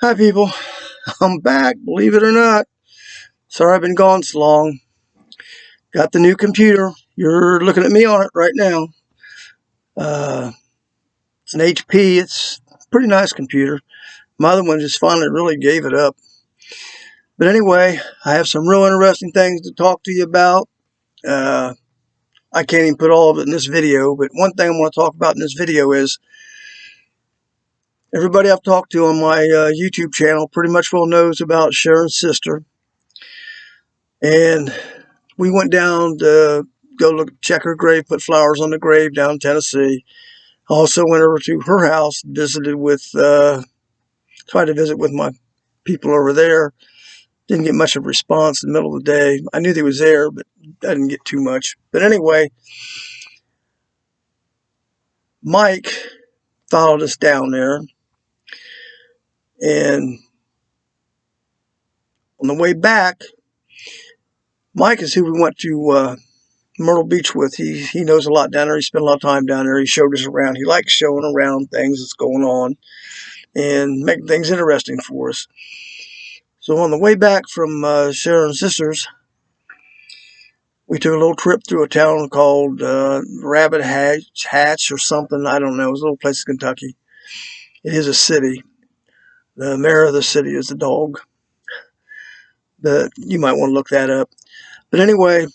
Hi people, I'm back, believe it or not. Sorry I've been gone so long. Got the new computer. You're looking at me on it right now. Uh, it's an HP. It's a pretty nice computer. My other one just finally really gave it up. But anyway, I have some real interesting things to talk to you about. Uh, I can't even put all of it in this video, but one thing I want to talk about in this video is everybody I've talked to on my YouTube channel pretty much well knows about Sharon's sister. And we went down to go check her grave, put flowers on the grave down in Tennessee. Also went over to her house, tried to visit with my people over there. Didn't get much of a response in the middle of the day. I knew they was there, but I didn't get too much. But anyway, Mike followed us down there, and on the way back, Mike is who we went to Myrtle Beach with. He knows a lot down there. He spent a lot of time down there. He showed us around. He likes showing around things that's going on and making things interesting for us. So on the way back from Sharon's sisters, we took a little trip through a town called Rabbit Hatch or something. I don't know. It was a little place in Kentucky. It is a city. The mayor of the city is the dog. But you might want to look that up. But anyway,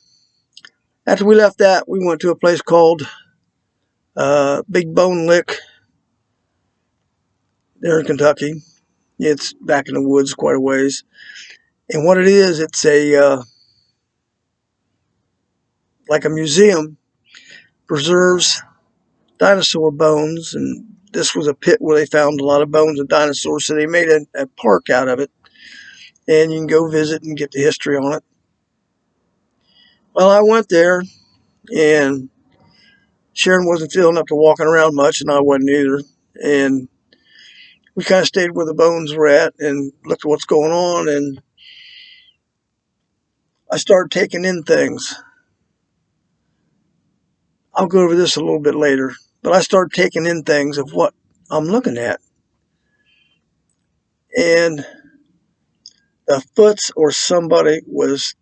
after we left that, we went to a place called Big Bone Lick there in Kentucky. It's back in the woods quite a ways. And what it is, it's a like a museum, preserves dinosaur bones, and this was a pit where they found a lot of bones of dinosaurs, so they made a park out of it, and you can go visit and get the history on it. Well, I went there, and Sharon wasn't feeling up to walking around much, and I wasn't either, and we kind of stayed where the bones were at and looked at what's going on, and I started taking in things. I'll go over this a little bit later, but I started taking in things of what I'm looking at. And the Foots or somebody was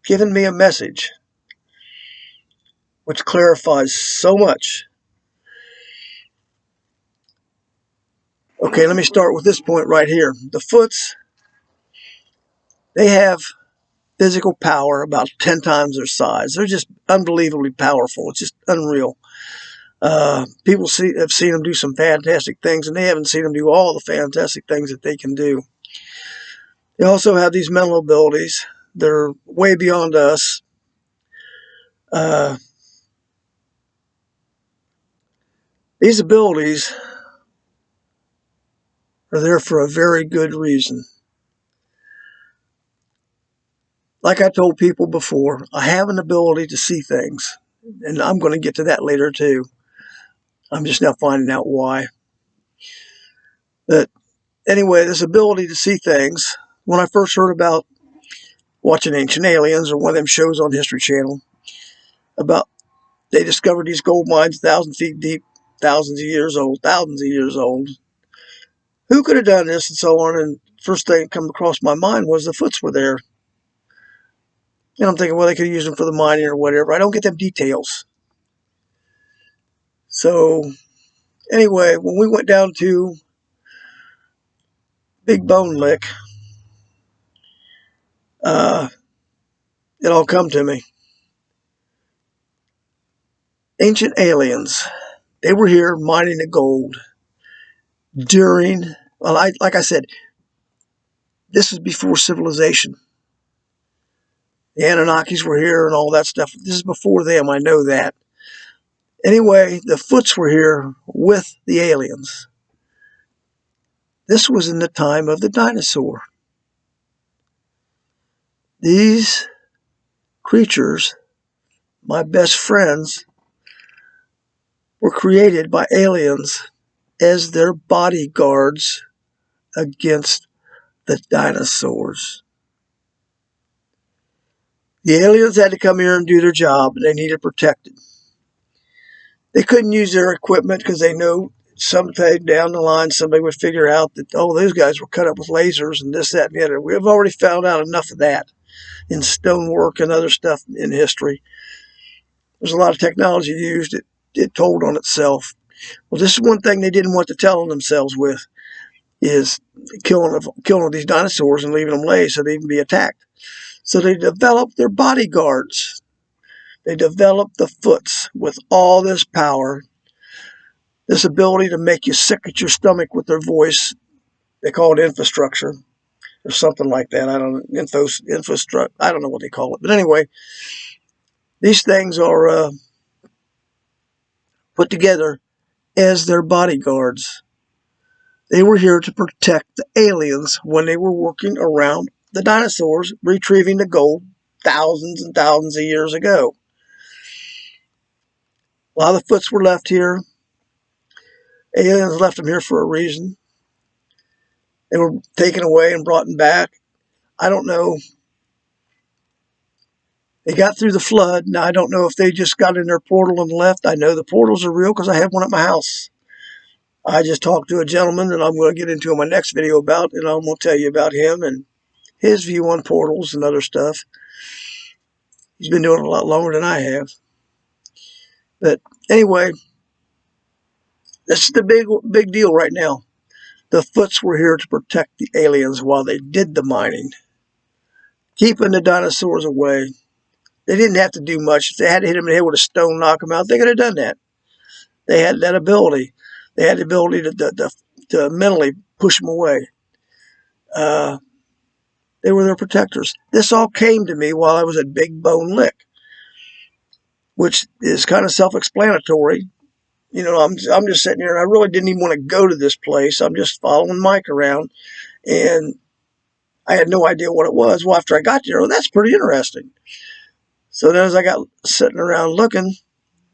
giving me a message which clarifies so much. Okay, let me start with this point right here. The Foots, they have physical power about 10 times their size. They're just unbelievably powerful. It's just unreal. People have seen them do some fantastic things, and they haven't seen them do all the fantastic things that they can do. They also have these mental abilities. They're way beyond us. These abilities are there for a very good reason. Like I told people before, I have an ability to see things, and I'm going to get to that later too. I'm just now finding out why. But anyway, this ability to see things, when I first heard about watching Ancient Aliens or one of them shows on History Channel, about they discovered these gold mines 1,000 feet deep, thousands of years old. Who could have done this and so on? And first thing that come across my mind was the Foots were there. And I'm thinking, well, they could use them for the mining or whatever. I don't get them details. So anyway, when we went down to Big Bone Lick, it all come to me. Ancient aliens, they were here mining the gold during, well, like I said, this was before civilization. The Anunnakis were here and all that stuff. This is before them, I know that. Anyway, the Foots were here with the aliens. This was in the time of the dinosaur. These creatures, my best friends, were created by aliens as their bodyguards against the dinosaurs. The aliens had to come here and do their job, and they needed protected. They couldn't use their equipment because they know someday down the line, somebody would figure out that, oh, those guys were cut up with lasers and this, that, and the other. We've already found out enough of that in stonework and other stuff in history. There's a lot of technology used. It told on itself. Well, this is one thing they didn't want to tell on themselves with, is killing these dinosaurs and leaving them lay so they can be attacked. So they developed their bodyguards. They developed the Foots with all this power, this ability to make you sick at your stomach with their voice. They call it infrastructure or something like that. I don't know, infrastructure. I don't know what they call it, but anyway, these things are put together as their bodyguards. They were here to protect the aliens when they were working around the dinosaurs, retrieving the gold thousands and thousands of years ago. A lot of the Foots were left here. Aliens left them here for a reason. They were taken away and brought back. I don't know. They got through the flood. Now, I don't know if they just got in their portal and left. I know the portals are real because I have one at my house. I just talked to a gentleman that I'm going to get into in my next video about, and I'm going to tell you about him and his view on portals and other stuff. He's been doing it a lot longer than I have. But anyway, this is the big deal right now. The Foots were here to protect the aliens while they did the mining, keeping the dinosaurs away. They didn't have to do much. If they had to hit them in the head with a stone, knock them out, they could have done that. They had that ability. They had the ability to mentally push them away. They were their protectors. This all came to me while I was at Big Bone Lick, which is kind of self-explanatory. You know, I'm just sitting here, and I really didn't even want to go to this place. I'm just following Mike around, and I had no idea what it was. Well, after I got there, that's pretty interesting. So then as I got sitting around looking,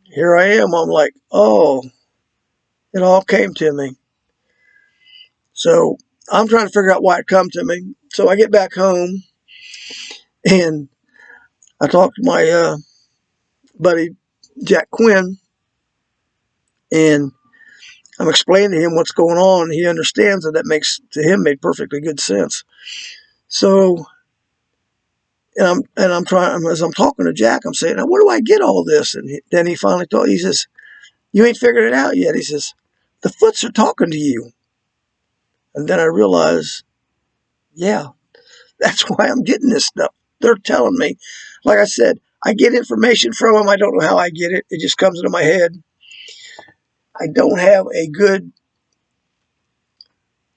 here I am. I'm like, oh, it all came to me. So I'm trying to figure out why it come to me. So I get back home, and I talk to my buddy Jack Quinn, and I'm explaining to him what's going on. He understands that makes to him made perfectly good sense. So, and I'm trying, as I'm talking to Jack, I'm saying, now where do I get all this? And then he finally told, he says, you ain't figured it out yet. He says, the Foots are talking to you. And then I realized, yeah, that's why I'm getting this stuff. They're telling me. Like I said, I get information from them. I don't know how I get it. It just comes into my head. I don't have a good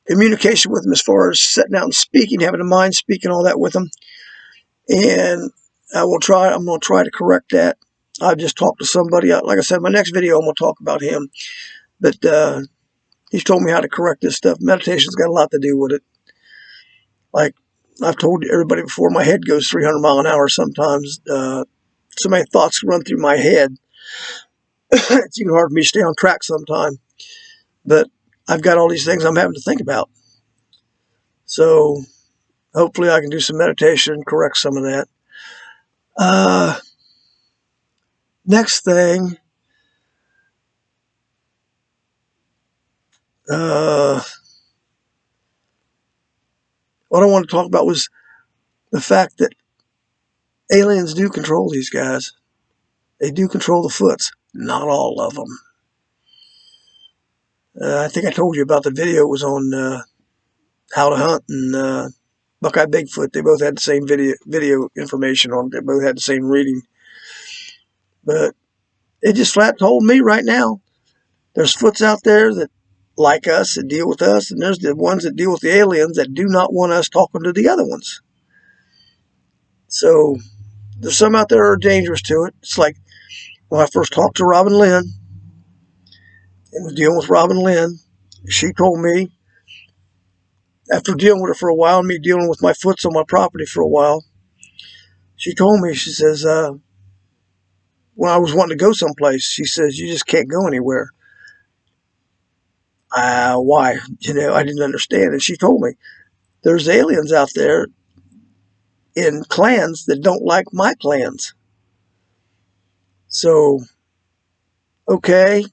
communication with them as far as sitting out and speaking, having a mind speaking all that with them. And I'm going to try to correct that. I've just talked to somebody. Like I said, my next video, I'm going to talk about him. But he's told me how to correct this stuff. Meditation's got a lot to do with it. Like I've told everybody before, my head goes 300 miles an hour sometimes. So many thoughts run through my head. It's even hard for me to stay on track sometimes. But I've got all these things I'm having to think about. So hopefully I can do some meditation and correct some of that. Next thing, what I want to talk about was the fact that aliens do control these guys. They do control the Foots. Not all of them. I think I told you about the video. It was on How to Hunt and Buckeye Bigfoot. They both had the same video information on it. They both had the same reading. But it just flat told me right now, there's Foots out there that like us, that deal with us, and there's the ones that deal with the aliens that do not want us talking to the other ones. So there's some out there that are dangerous to it. It's like when I first talked to Robin Lynn and was dealing with Robin Lynn, she told me, after dealing with her for a while, and me dealing with my Foots on my property for a while, she told me, she says, when I was wanting to go someplace, she says, you just can't go anywhere. Why? You know, I didn't understand. And she told me, there's aliens out there in clans that don't like my clans. So, okay,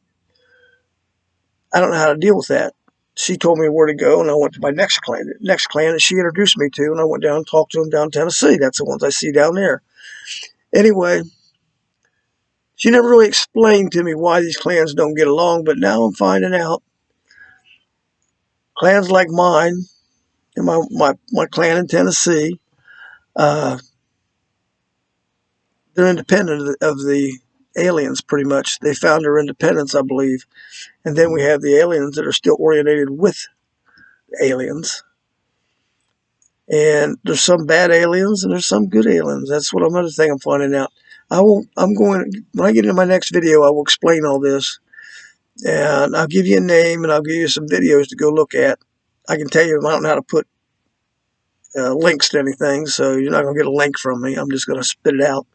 I don't know how to deal with that. She told me where to go, and I went to my next clan that she introduced me to, and I went down and talked to them down in Tennessee. That's the ones I see down there. Anyway, she never really explained to me why these clans don't get along, but now I'm finding out clans like mine and my clan in Tennessee, uh, they're independent of the aliens pretty much. They found their independence, I believe. And then we have the aliens that are still orientated with aliens. And there's some bad aliens and there's some good aliens. That's what another thing I'm finding out. I'm going, when I get into my next video, I will explain all this. And I'll give you a name and I'll give you some videos to go look at. I can tell you I don't know how to put links to anything, so you're not going to get a link from me. I'm just going to spit it out.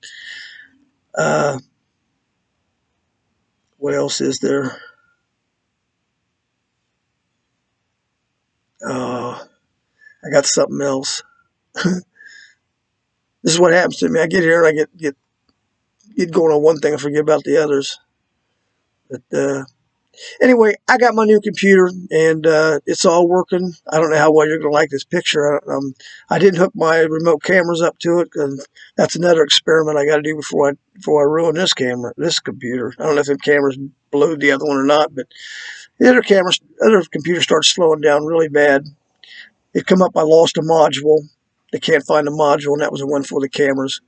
Uh, what else is there? I got something else. This is what happens to me. I get here and I get going on one thing and forget about the others. But anyway, I got my new computer and it's all working. I don't know how well you're going to like this picture. I didn't hook my remote cameras up to it, because that's another experiment I got to do before I ruin this computer. I don't know if the camera's blew the other one or not, but the other computer starts slowing down really bad. It come up, I lost a module. They can't find the module, and that was the one for the cameras.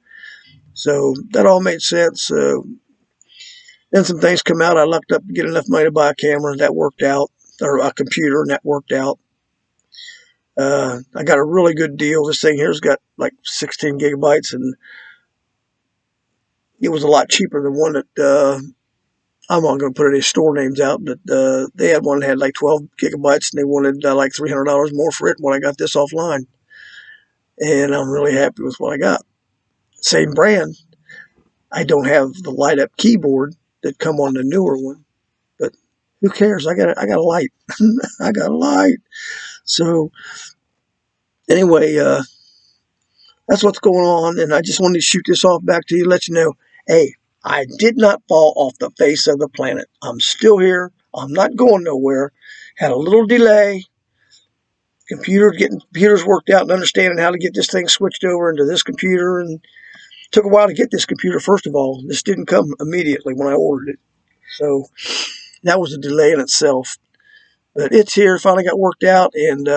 So that all made sense. Then some things come out. I lucked up to get enough money to buy a camera. That worked out, or a computer, and that worked out. I got a really good deal. This thing here's got like 16 gigabytes, and it was a lot cheaper than one that I'm not going to put any store names out, but they had one that had like 12 gigabytes, and they wanted like $300 more for it when I got this offline. And I'm really happy with what I got. Same brand. I don't have the light up keyboard that come on the newer one, but who cares? I got a light. I got a light. So anyway, that's what's going on, and I just wanted to shoot this off back to you, let you know, hey, I did not fall off the face of the planet. I'm still here. I'm not going nowhere. Had a little delay. Getting computers worked out and understanding how to get this thing switched over into this computer, and it took a while to get this computer. First of all, this didn't come immediately when I ordered it, so that was a delay in itself. But it's here. Finally got worked out, and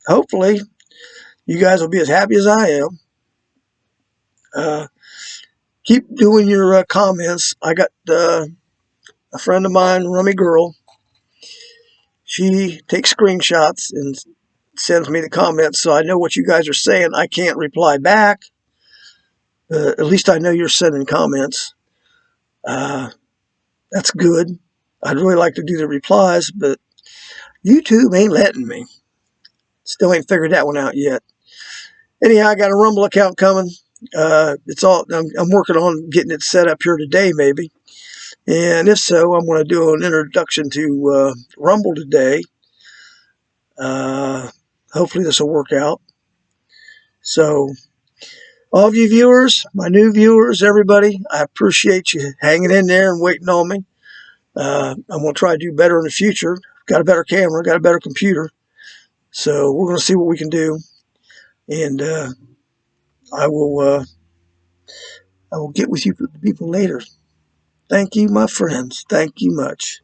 hopefully you guys will be as happy as I am. Keep doing your comments. I got a friend of mine, Rummy Girl. She takes screenshots and sends me the comments, so I know what you guys are saying. I can't reply back. At least I know you're sending comments. That's good. I'd really like to do the replies, but YouTube ain't letting me. Still ain't figured that one out yet. Anyhow, I got a Rumble account coming. It's all I'm working on getting it set up here today, maybe. And if so, I'm going to do an introduction to Rumble today. Hopefully this will work out. So, all of you viewers, my new viewers, everybody, I appreciate you hanging in there and waiting on me. I'm going to try to do better in the future. Got a better camera, got a better computer. So we're going to see what we can do. And I will get with you people later. Thank you, my friends. Thank you much.